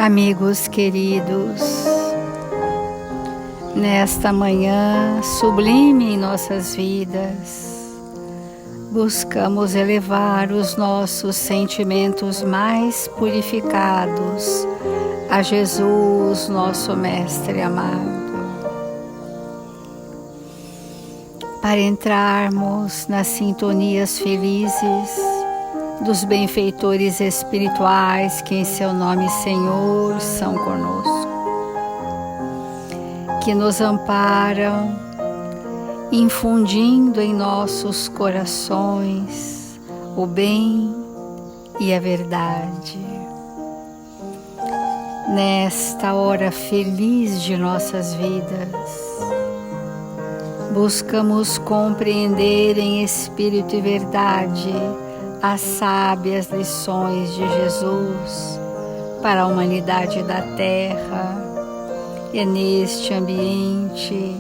Amigos queridos, nesta manhã sublime em nossas vidas, buscamos elevar os nossos sentimentos mais purificados a Jesus, nosso Mestre amado, para entrarmos nas sintonias felizes dos benfeitores espirituais que em seu nome, Senhor, são conosco, que nos amparam, infundindo em nossos corações o bem e a verdade. Nesta hora feliz de nossas vidas, buscamos compreender em espírito e verdade as sábias lições de Jesus para a humanidade da Terra. É neste ambiente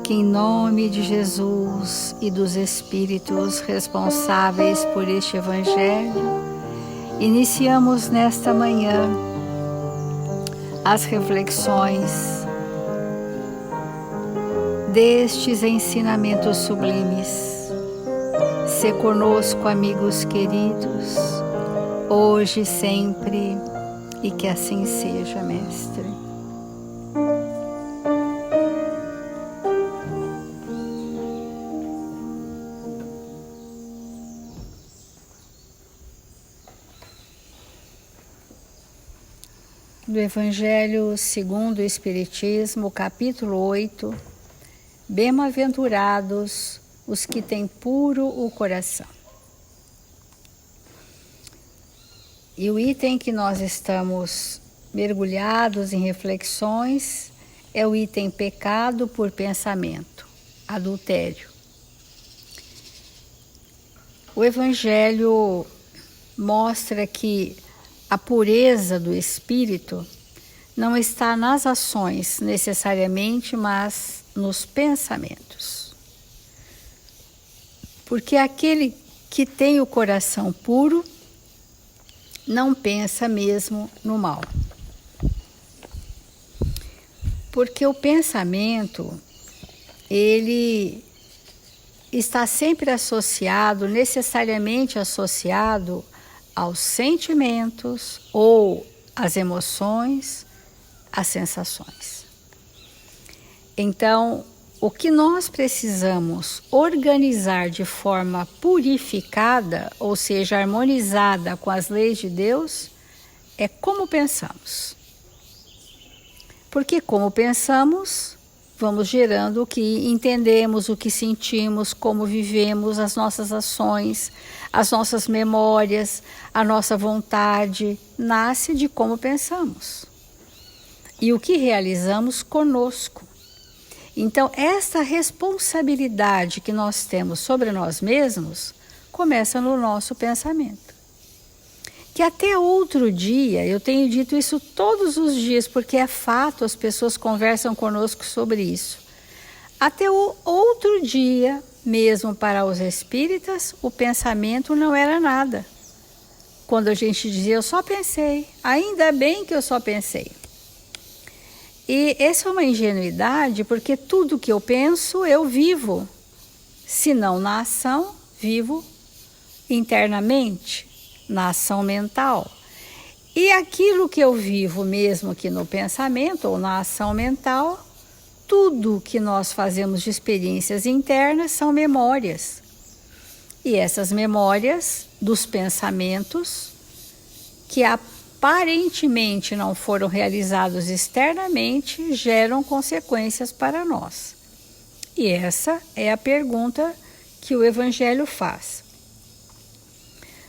que, em nome de Jesus e dos Espíritos responsáveis por este Evangelho, iniciamos nesta manhã as reflexões destes ensinamentos sublimes. Se conosco, amigos queridos, hoje e sempre, e que assim seja, Mestre. Do Evangelho segundo o Espiritismo, capítulo 8, Bem-aventurados os que têm puro o coração. E o item que nós estamos mergulhados em reflexões é o item pecado por pensamento, adultério. O Evangelho mostra que a pureza do espírito não está nas ações necessariamente, mas nos pensamentos. Porque aquele que tem o coração puro não pensa mesmo no mal. Porque o pensamento, ele está sempre associado, necessariamente associado aos sentimentos ou às emoções, às sensações. Então, o que nós precisamos organizar de forma purificada, ou seja, harmonizada com as leis de Deus, é como pensamos. Porque como pensamos, vamos gerando o que entendemos, o que sentimos, como vivemos, as nossas ações, as nossas memórias, a nossa vontade, nasce de como pensamos. E o que realizamos conosco. Então, essa responsabilidade que nós temos sobre nós mesmos começa no nosso pensamento. Que até outro dia, eu tenho dito isso todos os dias, porque é fato, as pessoas conversam conosco sobre isso. Até o outro dia, mesmo para os espíritas, o pensamento não era nada. Quando a gente dizia, eu só pensei, ainda bem que eu só pensei. E essa é uma ingenuidade, porque tudo que eu penso, eu vivo. Se não na ação, vivo internamente, na ação mental. E aquilo que eu vivo mesmo aqui no pensamento ou na ação mental, tudo que nós fazemos de experiências internas são memórias. E essas memórias dos pensamentos que aparentemente não foram realizados externamente, geram consequências para nós. E essa é a pergunta que o Evangelho faz.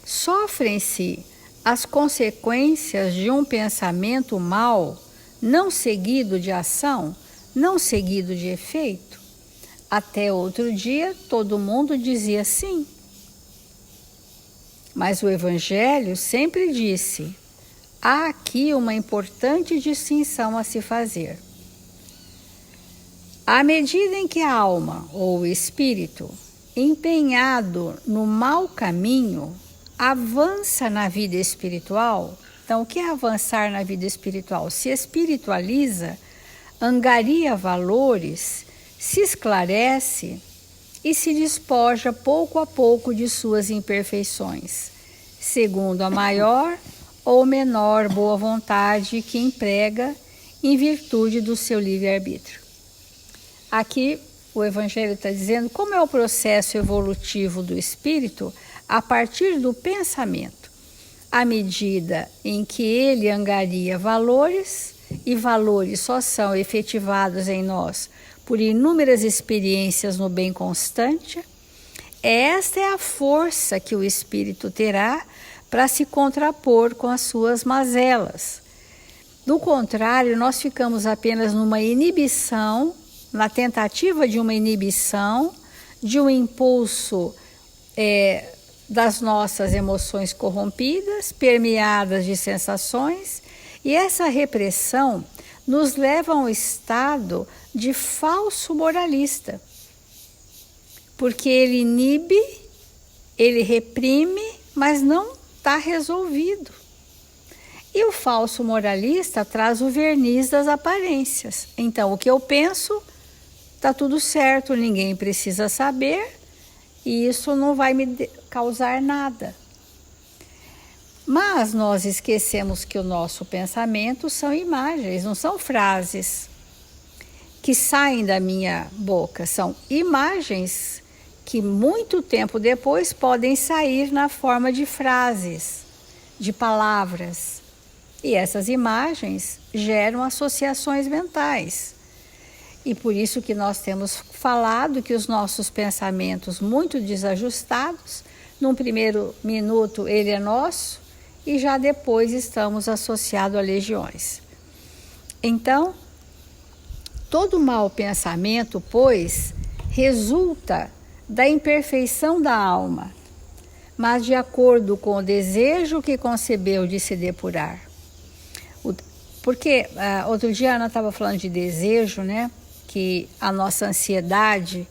Sofrem-se as consequências de um pensamento mau, não seguido de ação, não seguido de efeito? Até outro dia, todo mundo dizia sim. Mas o Evangelho sempre disse: há aqui uma importante distinção a se fazer. À medida em que a alma ou o espírito, empenhado no mau caminho, avança na vida espiritual, Então, o que é avançar na vida espiritual? Se espiritualiza, angaria valores, se esclarece e se despoja pouco a pouco de suas imperfeições, segundo a maior ou menor boa vontade que emprega em virtude do seu livre-arbítrio. Aqui o Evangelho está dizendo como é o processo evolutivo do espírito a partir do pensamento, à medida em que ele angaria valores, e valores só são efetivados em nós por inúmeras experiências no bem constante. Esta é a força que o espírito terá para se contrapor com as suas mazelas. Do contrário, nós ficamos apenas numa inibição, na tentativa de uma inibição, de um impulso das nossas emoções corrompidas, permeadas de sensações, e essa repressão nos leva a um estado de falso moralista, porque ele inibe, ele reprime, mas não está resolvido. E o falso moralista traz o verniz das aparências. Então, o que eu penso, está tudo certo, ninguém precisa saber, e isso não vai me causar nada. Mas nós esquecemos que o nosso pensamento são imagens, não são frases que saem da minha boca, são imagens que muito tempo depois podem sair na forma de frases, de palavras. E essas imagens geram associações mentais. E por isso que nós temos falado que os nossos pensamentos muito desajustados, num primeiro minuto ele é nosso, e já depois estamos associados a legiões. Então, todo mau pensamento, pois, resulta da imperfeição da alma, mas de acordo com o desejo que concebeu de se depurar. Porque outro dia a Ana estava falando de desejo, né? Que a nossa ansiedade,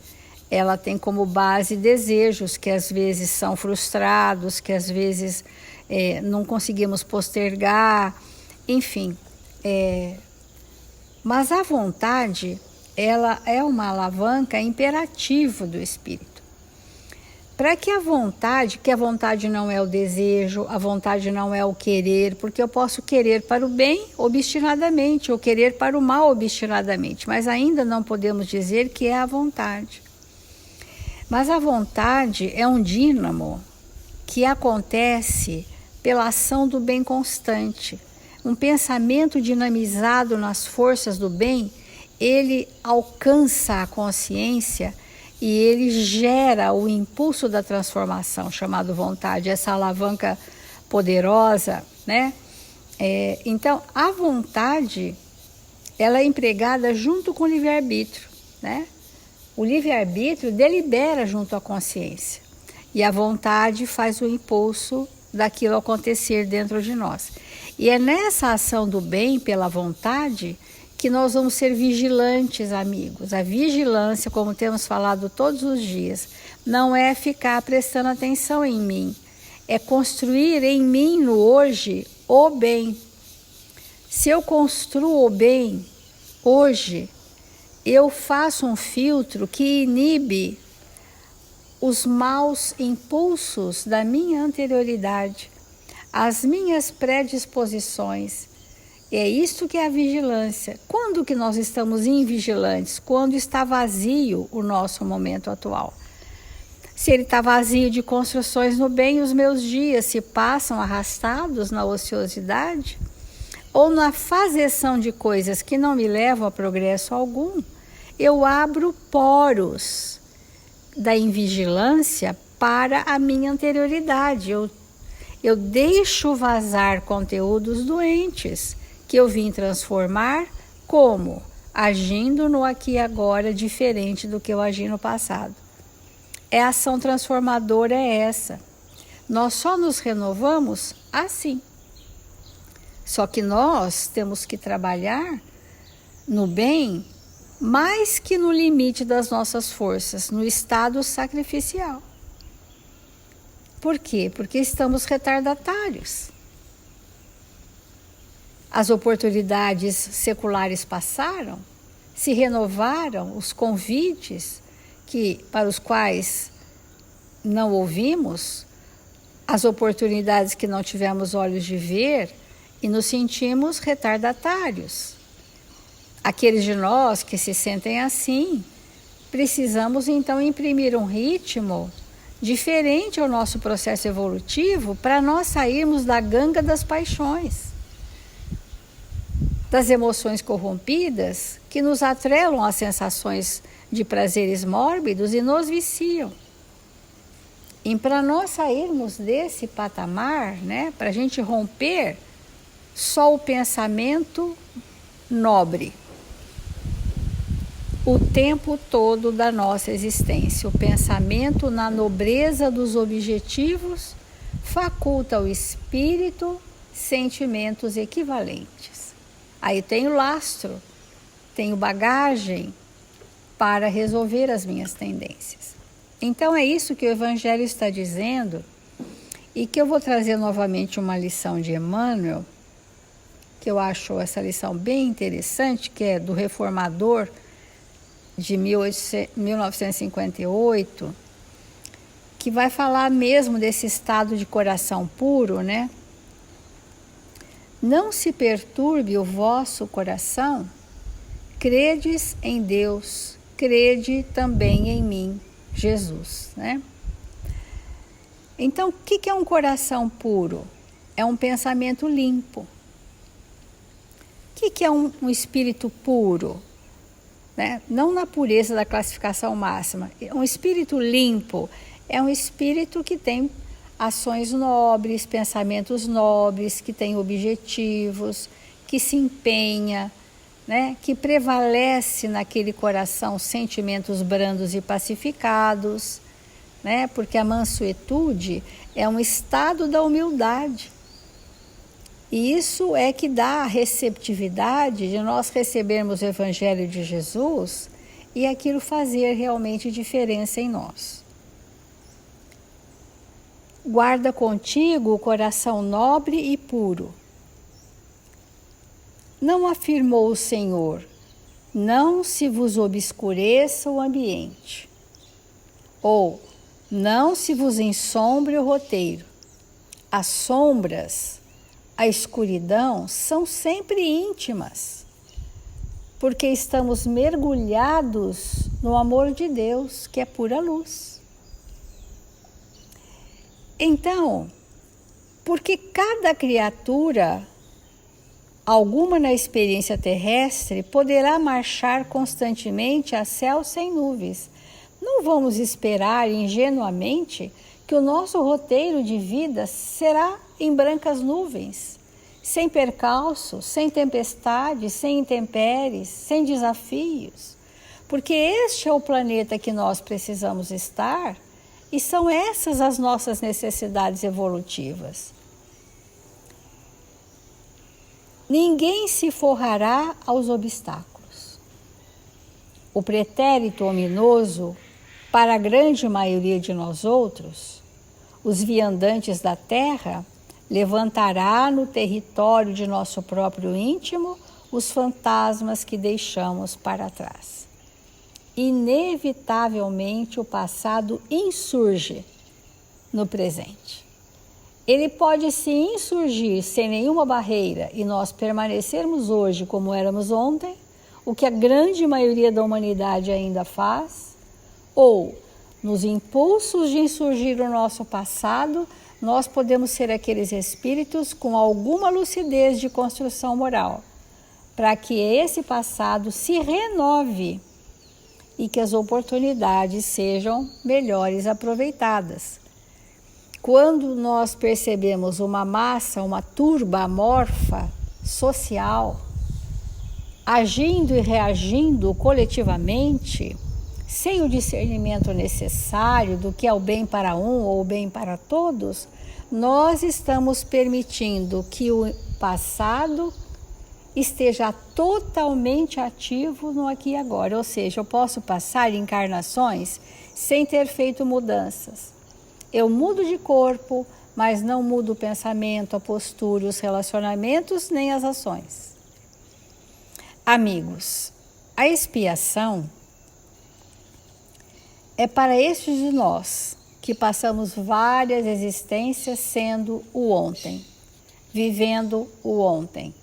ela tem como base desejos que às vezes são frustrados, que às vezes não conseguimos postergar, enfim. Mas a vontade, ela é uma alavanca imperativa do espírito. Para que a vontade não é o desejo, a vontade não é o querer, porque eu posso querer para o bem obstinadamente, ou querer para o mal obstinadamente, mas ainda não podemos dizer que é a vontade. Mas a vontade é um dínamo que acontece pela ação do bem constante. Um pensamento dinamizado nas forças do bem, ele alcança a consciência e ele gera o impulso da transformação, chamado vontade, essa alavanca poderosa, né? Então, a vontade, ela é empregada junto com o livre-arbítrio, né? O livre-arbítrio delibera junto à consciência e a vontade faz o impulso daquilo acontecer dentro de nós. E é nessa ação do bem pela vontade que nós vamos ser vigilantes, amigos. A vigilância, como temos falado todos os dias, não é ficar prestando atenção em mim, é construir em mim no hoje o bem. Se eu construo o bem hoje, eu faço um filtro que inibe os maus impulsos da minha anterioridade, as minhas predisposições. É isso que é a vigilância. Quando que nós estamos invigilantes? Quando está vazio o nosso momento atual. Se ele está vazio de construções no bem, os meus dias se passam arrastados na ociosidade ou na fazeção de coisas que não me levam a progresso algum, eu abro poros da invigilância para a minha anterioridade. Eu deixo vazar conteúdos doentes que eu vim transformar, como? Agindo no aqui e agora diferente do que eu agi no passado. A ação transformadora é essa. Nós só nos renovamos assim. Só que nós temos que trabalhar no bem mais que no limite das nossas forças, no estado sacrificial. Por quê? Porque estamos retardatários. As oportunidades seculares passaram, se renovaram os convites para os quais não ouvimos, as oportunidades que não tivemos olhos de ver e nos sentimos retardatários. Aqueles de nós que se sentem assim, precisamos então imprimir um ritmo diferente ao nosso processo evolutivo para nós sairmos da ganga das paixões, das emoções corrompidas que nos atrelam às sensações de prazeres mórbidos e nos viciam. E para nós sairmos desse patamar, para a gente romper, só o pensamento nobre, o tempo todo da nossa existência, o pensamento na nobreza dos objetivos, faculta ao espírito sentimentos equivalentes. Aí tenho lastro, tenho bagagem para resolver as minhas tendências. Então é isso que o Evangelho está dizendo, e que eu vou trazer novamente uma lição de Emmanuel, que eu acho essa lição bem interessante, que é do Reformador de 1958, que vai falar mesmo desse estado de coração puro, Não se perturbe o vosso coração, credes em Deus, crede também em mim, Jesus, Então, o que é um coração puro? É um pensamento limpo. O que é um espírito puro? Não na pureza da classificação máxima. Um espírito limpo é um espírito que tem ações nobres, pensamentos nobres, que tem objetivos, que se empenha, que prevalece naquele coração sentimentos brandos e pacificados, porque a mansuetude é um estado da humildade. E isso é que dá a receptividade de nós recebermos o Evangelho de Jesus e aquilo fazer realmente diferença em nós. Guarda contigo o coração nobre e puro. Não afirmou o Senhor, não se vos obscureça o ambiente, ou não se vos ensombre o roteiro. As sombras, a escuridão são sempre íntimas, porque estamos mergulhados no amor de Deus, que é pura luz. Então, porque cada criatura, alguma na experiência terrestre, poderá marchar constantemente a céu sem nuvens. Não vamos esperar ingenuamente que o nosso roteiro de vida será em brancas nuvens, sem percalços, sem tempestades, sem intempéries, sem desafios, porque este é o planeta que nós precisamos estar e são essas as nossas necessidades evolutivas. Ninguém se forrará aos obstáculos. O pretérito ominoso, para a grande maioria de nós outros, os viandantes da terra, levantará no território de nosso próprio íntimo os fantasmas que deixamos para trás. Inevitavelmente o passado insurge no presente. Ele pode se insurgir sem nenhuma barreira e nós permanecermos hoje como éramos ontem, o que a grande maioria da humanidade ainda faz, ou nos impulsos de insurgir o nosso passado, nós podemos ser aqueles espíritos com alguma lucidez de construção moral, para que esse passado se renove e que as oportunidades sejam melhores aproveitadas. Quando nós percebemos uma massa, uma turba amorfa, social, agindo e reagindo coletivamente, sem o discernimento necessário do que é o bem para um ou o bem para todos, nós estamos permitindo que o passado esteja totalmente ativo no aqui e agora. Ou seja, eu posso passar encarnações sem ter feito mudanças. Eu mudo de corpo, mas não muda o pensamento, a postura, os relacionamentos, nem as ações. Amigos, a expiação é para estes de nós que passamos várias existências sendo o ontem, vivendo o ontem.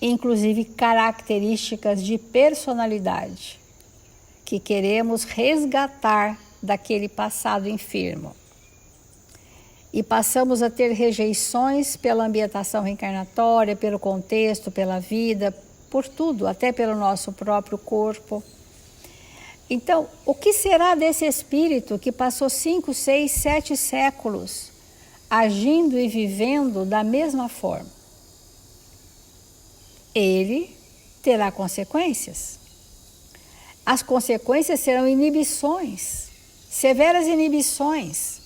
Inclusive características de personalidade que queremos resgatar daquele passado enfermo. E passamos a ter rejeições pela ambientação reencarnatória, pelo contexto, pela vida, por tudo, até pelo nosso próprio corpo. Então, o que será desse espírito que passou 5, 6, 7 séculos agindo e vivendo da mesma forma? Ele terá consequências. As consequências serão inibições, severas inibições,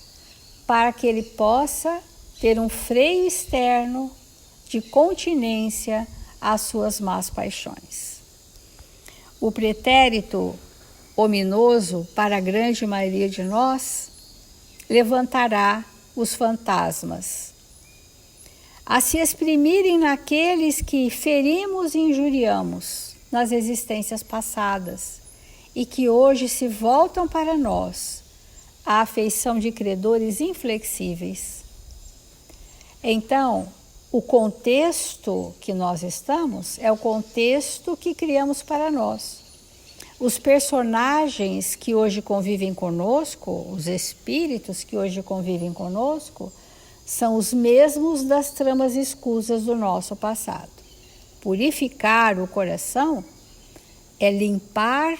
para que ele possa ter um freio externo de continência às suas más paixões. O pretérito ominoso, para a grande maioria de nós, levantará os fantasmas a se exprimirem naqueles que ferimos e injuriamos nas existências passadas e que hoje se voltam para nós, à afeição de credores inflexíveis. Então, o contexto que nós estamos é o contexto que criamos para nós. Os personagens que hoje convivem conosco, os espíritos que hoje convivem conosco, são os mesmos das tramas escusas do nosso passado. Purificar o coração é limpar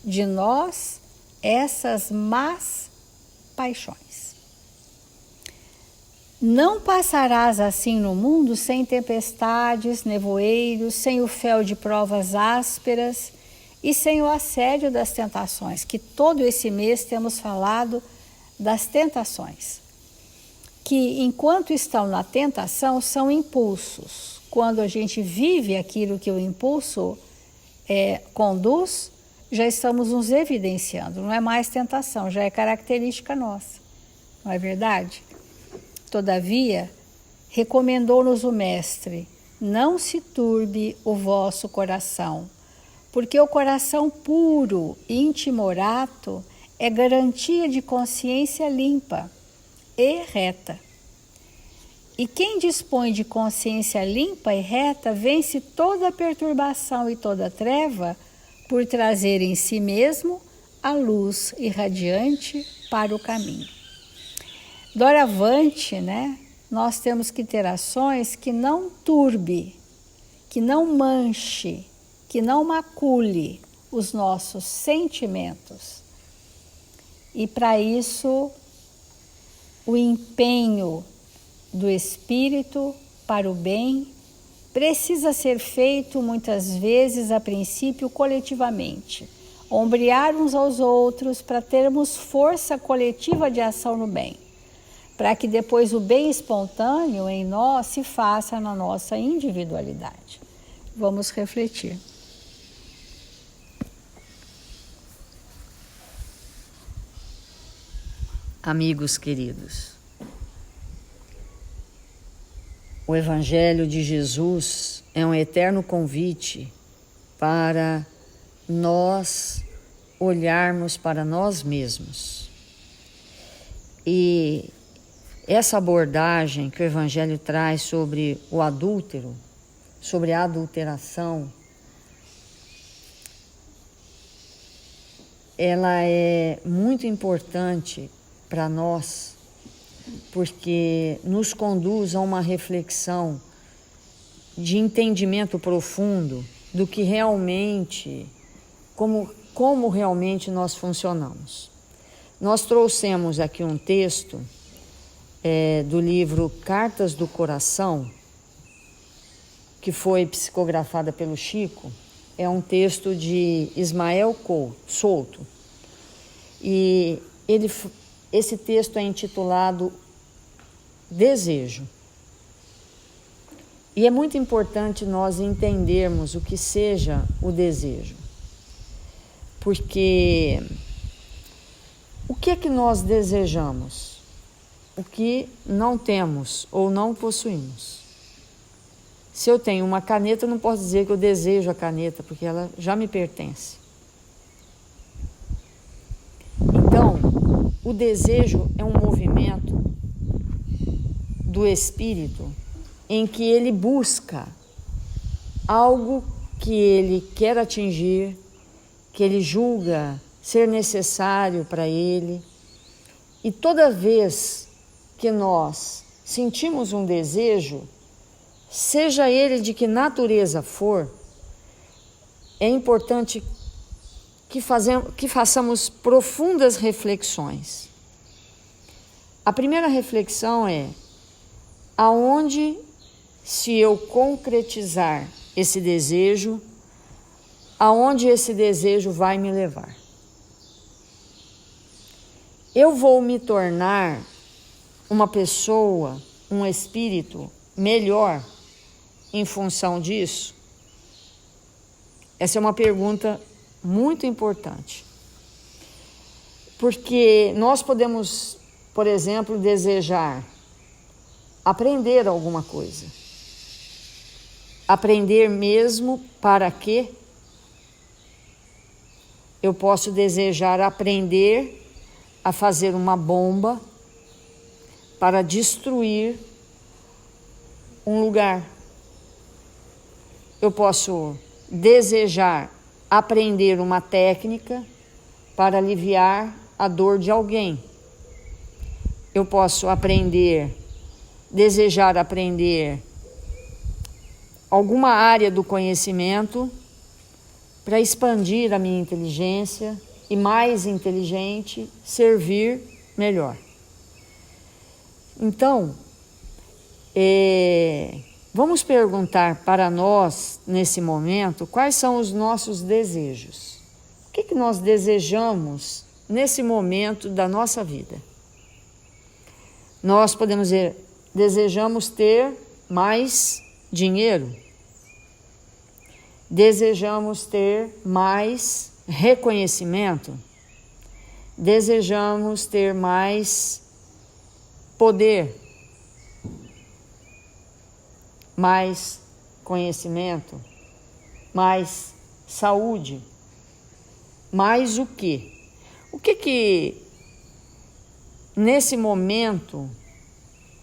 de nós essas más paixões. Não passarás assim no mundo sem tempestades, nevoeiros, sem o fel de provas ásperas e sem o assédio das tentações, que todo esse mês temos falado das tentações, que enquanto estão na tentação são impulsos. Quando a gente vive aquilo que o impulso conduz, já estamos nos evidenciando, não é mais tentação, já é característica nossa, não é verdade? Todavia, recomendou-nos o Mestre, não se turbe o vosso coração, porque o coração puro e intimorato é garantia de consciência limpa e reta. E quem dispõe de consciência limpa e reta vence toda perturbação e toda treva por trazer em si mesmo a luz irradiante para o caminho. Doravante, nós temos que ter ações que não turbe, que não manche, que não macule os nossos sentimentos. E para isso, o empenho do espírito para o bem precisa ser feito muitas vezes, a princípio, coletivamente. Ombrear uns aos outros para termos força coletiva de ação no bem, para que depois o bem espontâneo em nós se faça na nossa individualidade. Vamos refletir. Amigos queridos, o Evangelho de Jesus é um eterno convite para nós olharmos para nós mesmos. E essa abordagem que o Evangelho traz sobre o adúltero, sobre a adulteração, ela é muito importante para nós, porque nos conduz a uma reflexão de entendimento profundo do que realmente, como realmente nós funcionamos. Nós trouxemos aqui um texto do livro Cartas do Coração, que foi psicografada pelo Chico. É um texto de Ismael Souto. E esse texto é intitulado Desejo. E é muito importante nós entendermos o que seja o desejo. Porque o que é que nós desejamos? o que não temos ou não possuímos. Se eu tenho uma caneta, eu não posso dizer que eu desejo a caneta, porque ela já me pertence. Então, o desejo é um movimento do espírito em que ele busca algo que ele quer atingir, que ele julga ser necessário para ele. E toda vez que nós sentimos um desejo, seja ele de que natureza for, é importante que façamos profundas reflexões. A primeira reflexão é: aonde, se eu concretizar esse desejo, aonde esse desejo vai me levar? Eu vou me tornar uma pessoa, um espírito melhor em função disso? Essa é uma pergunta muito importante. Porque nós podemos, por exemplo, desejar aprender alguma coisa. Aprender mesmo para quê? Eu posso desejar aprender a fazer uma bomba para destruir um lugar. Eu posso desejar aprender uma técnica para aliviar a dor de alguém. Eu posso desejar aprender alguma área do conhecimento para expandir a minha inteligência e, mais inteligente, servir melhor. Então, vamos perguntar para nós, nesse momento, quais são os nossos desejos. O que nós desejamos nesse momento da nossa vida? Nós podemos dizer: desejamos ter mais dinheiro, desejamos ter mais reconhecimento, desejamos ter mais poder, mais conhecimento, mais saúde, mais o quê? O que nesse momento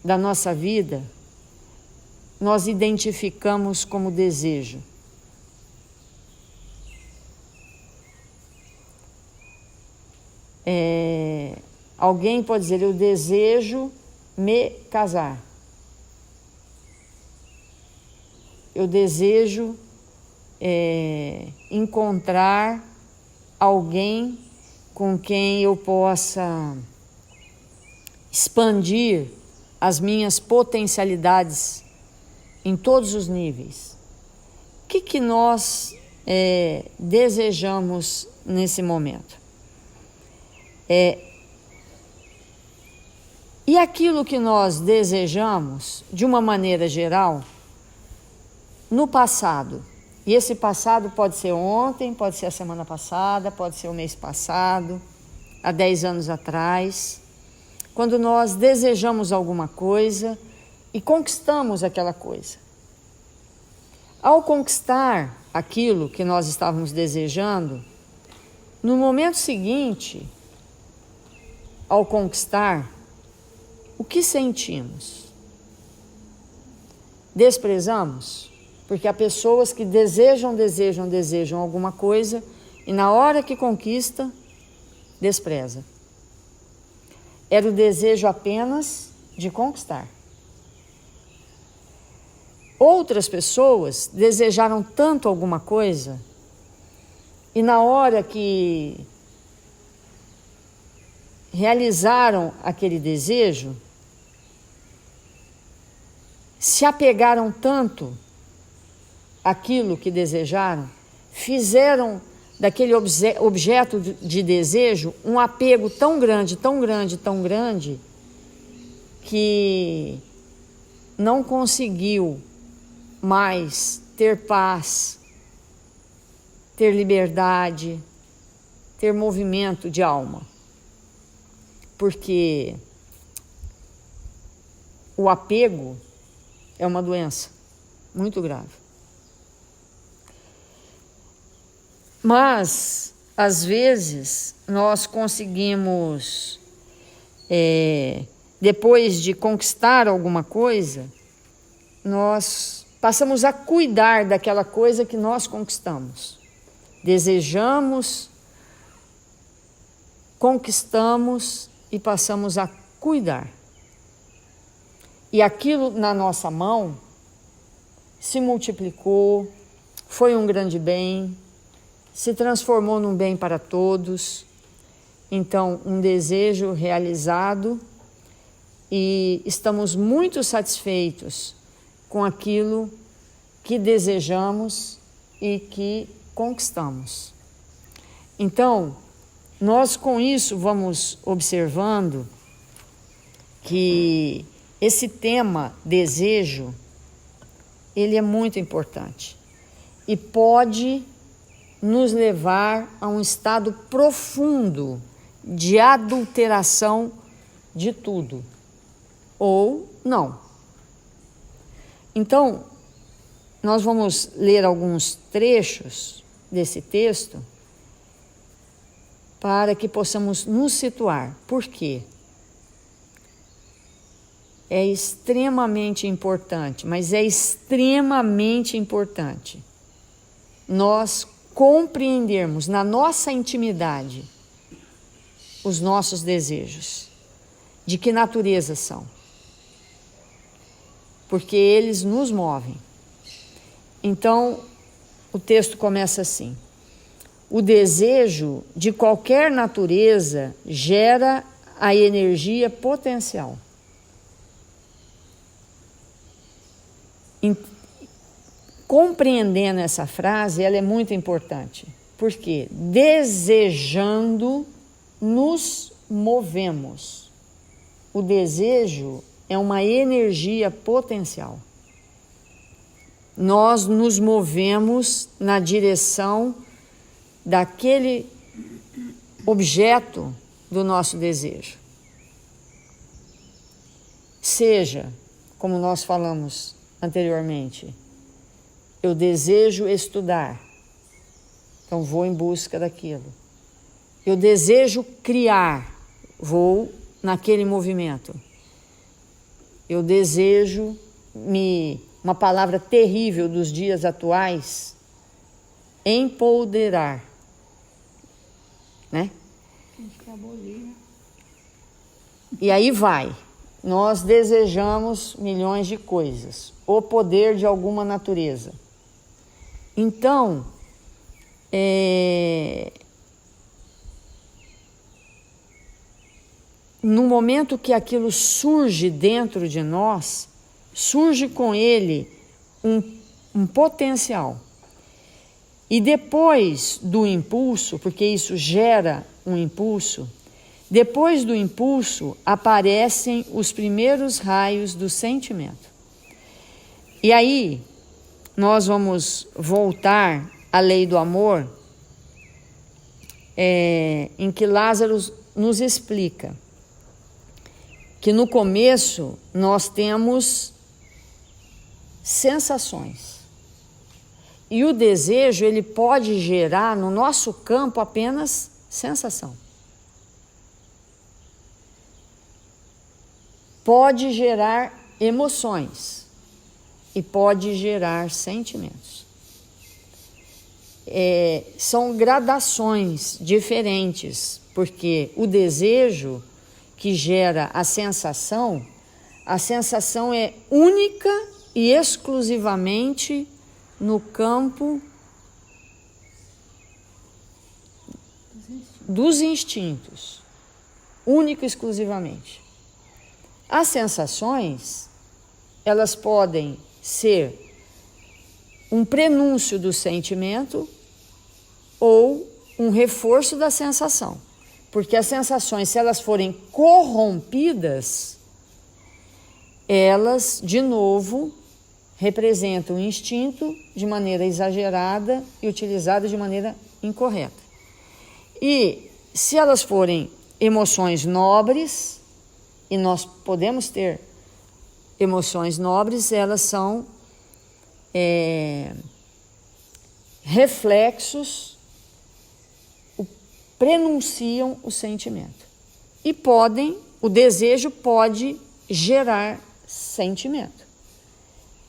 da nossa vida nós identificamos como desejo? Alguém pode dizer: eu desejo me casar. Eu desejo encontrar alguém com quem eu possa expandir as minhas potencialidades em todos os níveis. O que nós desejamos nesse momento? E aquilo que nós desejamos, de uma maneira geral, no passado. E esse passado pode ser ontem, pode ser a semana passada, pode ser o mês passado, há 10 anos atrás, quando nós desejamos alguma coisa e conquistamos aquela coisa. Ao conquistar aquilo que nós estávamos desejando, no momento seguinte, ao conquistar, o que sentimos? Desprezamos? Porque há pessoas que desejam alguma coisa e na hora que conquista, despreza. Era o desejo apenas de conquistar. Outras pessoas desejaram tanto alguma coisa e na hora que realizaram aquele desejo, se apegaram tanto àquilo que desejaram, fizeram daquele objeto de desejo um apego tão grande, tão grande, tão grande, que não conseguiu mais ter paz, ter liberdade, ter movimento de alma. Porque o apego é uma doença muito grave. Mas, às vezes, nós conseguimos, depois de conquistar alguma coisa, nós passamos a cuidar daquela coisa que nós conquistamos. Desejamos, conquistamos e passamos a cuidar. E aquilo na nossa mão se multiplicou, foi um grande bem, se transformou num bem para todos. Então, um desejo realizado, e estamos muito satisfeitos com aquilo que desejamos e que conquistamos. Então, nós com isso vamos observando que esse tema desejo, ele é muito importante e pode nos levar a um estado profundo de adulteração de tudo, ou não. Então, nós vamos ler alguns trechos desse texto para que possamos nos situar. Por quê? É extremamente importante, mas é extremamente importante nós compreendermos na nossa intimidade os nossos desejos, de que natureza são, porque eles nos movem. Então, o texto começa assim: o desejo de qualquer natureza gera a energia potencial. Compreendendo essa frase, ela é muito importante, porque desejando nos movemos. O desejo é uma energia potencial. Nós nos movemos na direção daquele objeto do nosso desejo. Seja, como nós falamos anteriormente, eu desejo estudar, então vou em busca daquilo. Eu desejo criar, vou naquele movimento. Eu desejo uma palavra terrível dos dias atuais, empoderar, né? E aí vai. Nós desejamos milhões de coisas, o poder de alguma natureza. Então, no momento que aquilo surge dentro de nós, surge com ele um potencial. E depois do impulso, porque isso gera um impulso, depois do impulso aparecem os primeiros raios do sentimento. E aí nós vamos voltar à lei do amor, em que Lázaro nos explica que no começo nós temos sensações. E o desejo, ele pode gerar no nosso campo apenas sensação. Pode gerar emoções e pode gerar sentimentos. São gradações diferentes, porque o desejo que gera a sensação é única e exclusivamente no campo dos instintos, único e exclusivamente. As sensações, elas podem ser um prenúncio do sentimento ou um reforço da sensação. Porque as sensações, se elas forem corrompidas, elas, de novo, representam o instinto de maneira exagerada e utilizada de maneira incorreta. E se elas forem emoções nobres, e nós podemos ter emoções nobres, elas são reflexos, prenunciam o sentimento. E o desejo pode gerar sentimento.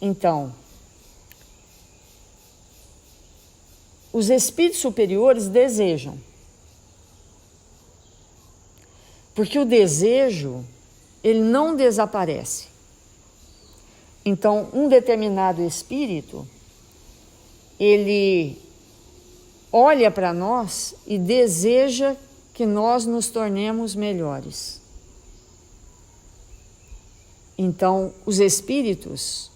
Então, os espíritos superiores desejam. Porque o desejo, ele não desaparece. Então, um determinado espírito, ele olha para nós e deseja que nós nos tornemos melhores. Então, os espíritos,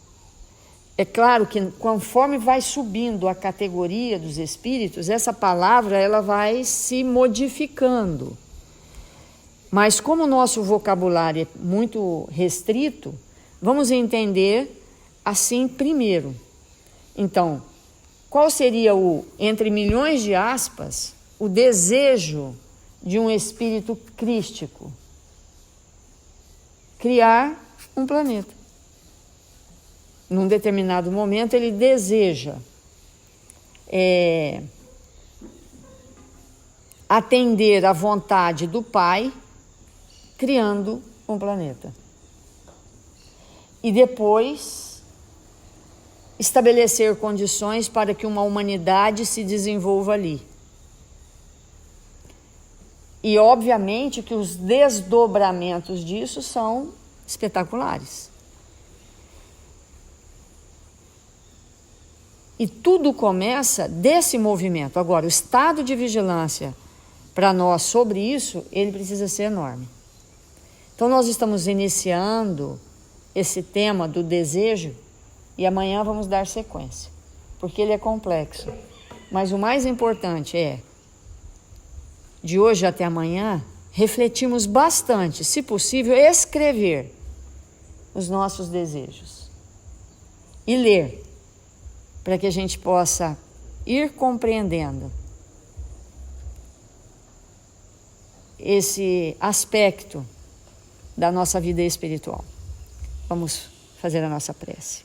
é claro que conforme vai subindo a categoria dos espíritos, essa palavra ela vai se modificando. Mas como o nosso vocabulário é muito restrito, vamos entender assim primeiro. Então, qual seria entre milhões de aspas, o desejo de um espírito crístico? Criar um planeta. Num determinado momento ele deseja atender à vontade do Pai, criando um planeta. E depois estabelecer condições para que uma humanidade se desenvolva ali. E obviamente que os desdobramentos disso são espetaculares. E tudo começa desse movimento. Agora, o estado de vigilância para nós sobre isso, ele precisa ser enorme. Então nós estamos iniciando esse tema do desejo e amanhã vamos dar sequência, porque ele é complexo. Mas o mais importante é, de hoje até amanhã, refletirmos bastante, se possível, escrever os nossos desejos e ler, para que a gente possa ir compreendendo esse aspecto da nossa vida espiritual. Vamos fazer a nossa prece.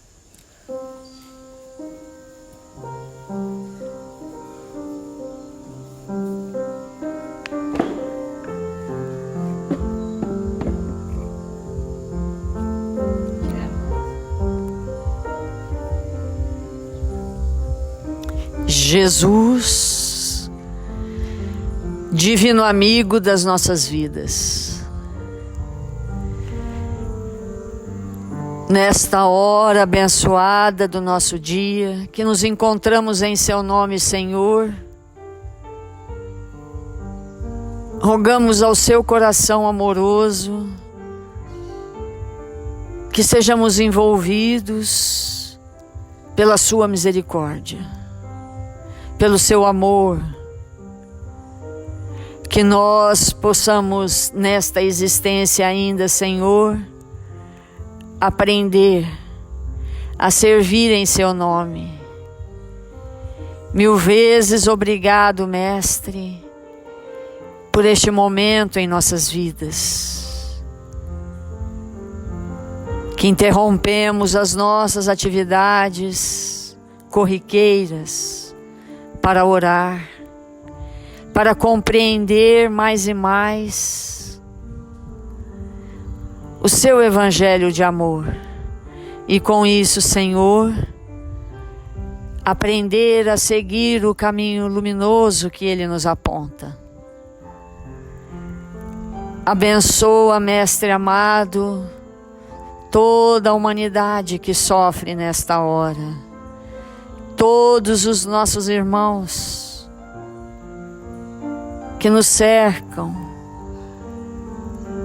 Jesus, divino amigo das nossas vidas, nesta hora abençoada do nosso dia, que nos encontramos em Seu nome, Senhor, rogamos ao Seu coração amoroso que sejamos envolvidos pela Sua misericórdia, pelo Seu amor, que nós possamos nesta existência ainda, Senhor, aprender a servir em Seu nome. Mil vezes obrigado, Mestre, por este momento em nossas vidas, que interrompemos as nossas atividades corriqueiras para orar, para compreender mais e mais o Seu Evangelho de amor. E com isso, Senhor, aprender a seguir o caminho luminoso que Ele nos aponta. Abençoa, Mestre amado, toda a humanidade que sofre nesta hora, todos os nossos irmãos que nos cercam,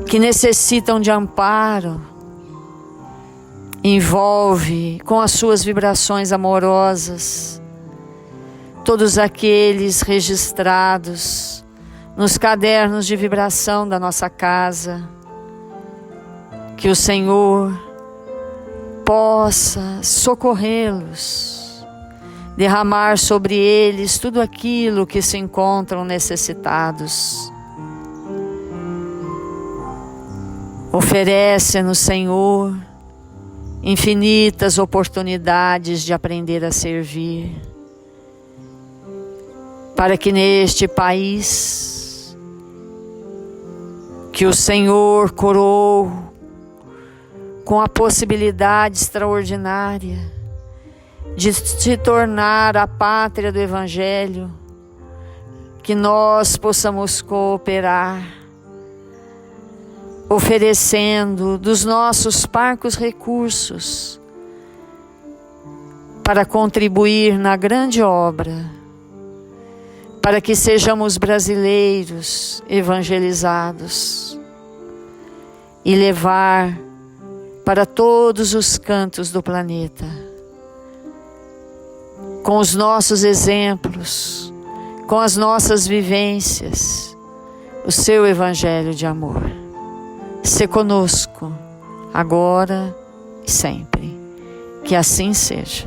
que necessitam de amparo, envolve com as Suas vibrações amorosas todos aqueles registrados nos cadernos de vibração da nossa casa, que o Senhor possa socorrê-los, derramar sobre eles tudo aquilo que se encontram necessitados. Oferece-nos, Senhor, infinitas oportunidades de aprender a servir, para que neste país que o Senhor coroou com a possibilidade extraordinária de se tornar a pátria do Evangelho, que nós possamos cooperar, oferecendo dos nossos parcos recursos para contribuir na grande obra, para que sejamos brasileiros evangelizados e levar para todos os cantos do planeta, com os nossos exemplos, com as nossas vivências, o seu evangelho de amor. Se conosco, agora e sempre. Que assim seja.